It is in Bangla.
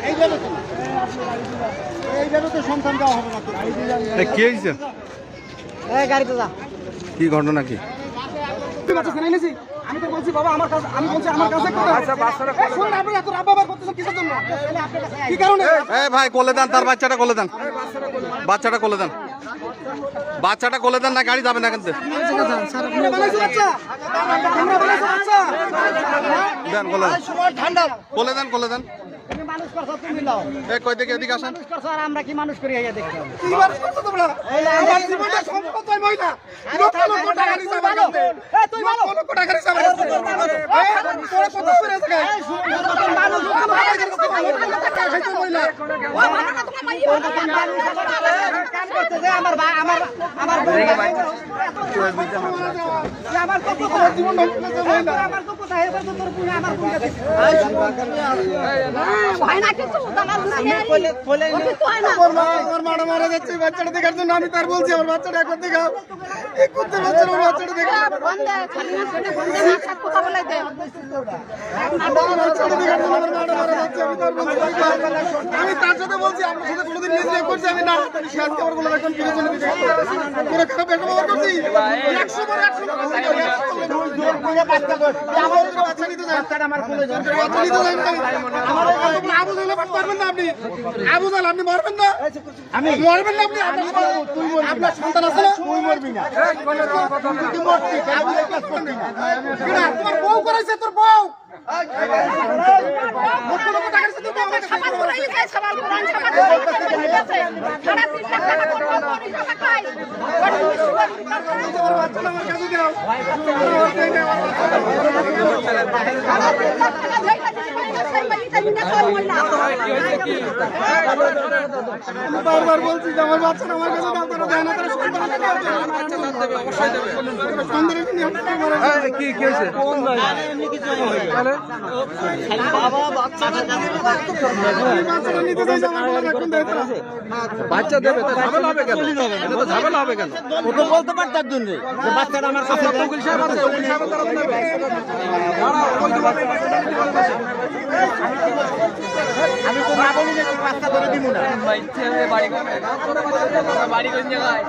এইভাবে তো সন্তান দেওয়া হবে না। কি হয়েছে? গাড়িতে যা। কি ঘটনা কি? আমি তো বলছি বাবা আমার কাছে, আমি বলছি আমার কাছে শুনুন, আপনি এত রাবাবার করতেছেন কিসের জন্য? কি কারণে? ভাই কোলে দেন, তার বাচ্চাটা কোলে দেন, বাচ্চাটা কোলে দেন, বাচ্চাটা কোলে দেন, না গাড়ি যাবে না কিন্তু। দেন কোলে দেন, কোলে দেন, কোলে দেন। মানুষ করছো তুমি লাও। কই থেকে এদিকে আসেন। মানুষ করছো আর আমরা কি মানুষ করি আইয়া দেখতে হবে। কি মানুষ করছো তোমরা? আমার জীবনে সম্পদ হয় মহিলা। লক্ষ লক্ষ টাকা নিছে আমার কাছে। তুই ভালো। লক্ষ লক্ষ টাকা নিছে আমার কাছে। তোরা কত করে আছে গায়? মানুষ মহিলা। কাম করতে যে আমার আমার আমার আমার তো আমার জীবন নষ্ট করছে মহিলা। আমার তো কোথায় এবার তো তোর পুনে আমার পুনে ভাই না কিছু দালাল না বলে কিছু হয় না আমার মারা মারা যাচ্ছে এই বাচ্চাটা দেখার জন্য। আমি তার বলছি আমার বাচ্চাটা একবার দেখাও। এই করতে পারছে না, আমার বাচ্চাটা দেখা। বন্ধে খালি না বন্ধে না সাথে কথা বলে দে আমার বাচ্চাটা দেখার জন্য আমার মারা মারা যাচ্ছে। আমি তার বলছি আমি তার সাথে বলছি আপনার সাথে কোনোদিন মিসবিহেভ করছি আমি না। সে আজকে আমার কোনো এখন ফিরে চলে দিতে পুরো খারাপ একটা ব্যবহার করছি। 100 বার 100 বার বাচ্চা নিতে যায়, আমার কোলে বাচ্চা নিতে যায় না। আমার আবু জাহেল পারবেন না আপনি? আবু জাহেল আপনি মারবেন না? আমি মরবেন না আপনি? আপনার সন্তান আছে না? তুই মরবি না। তুই মরবি না। আমি এই কাজ করবি না। কেডা? তোমার বউ করাইছে তোর বউ। সাবাল করে লিখে সাবাল কোরআন সাবাল করে লিখে সারা 3 লাখ টাকা করে পরি টাকা খাই তোমার বাচ্চাটা আমার কাছে দাও। সারা 3 লাখ টাকা দেই না সেই মাইটা নিতে কই মইলা আমি বারবার বলছি যে আমার বাচ্চাটা আমার কাছে দাও। তারা দেয় না, তারা সন্তানকে দাও। সন্তানকে নিয়ে আসতে পারে না। কি কি হয়েছে? বাবা বাচ্চাটা বাচ্চাটা নিতে চাইছে আমার বলে রাখুন দেয় তারা। বাচ্চা দেবে তো ঝামেলা হবে কেন? এটা তো ঝামেলা হবে কেন? ও তো বলতে পারে তার জন্য যে বাচ্চাটা আমার কাছে দেয়। উকিল সাহেব আছে, উকিল সাহেব তারা দেবে। আমি তো না বলি যে তুই বাচ্চা ধরে দিব না। বাড়ি কোন জায়গায়?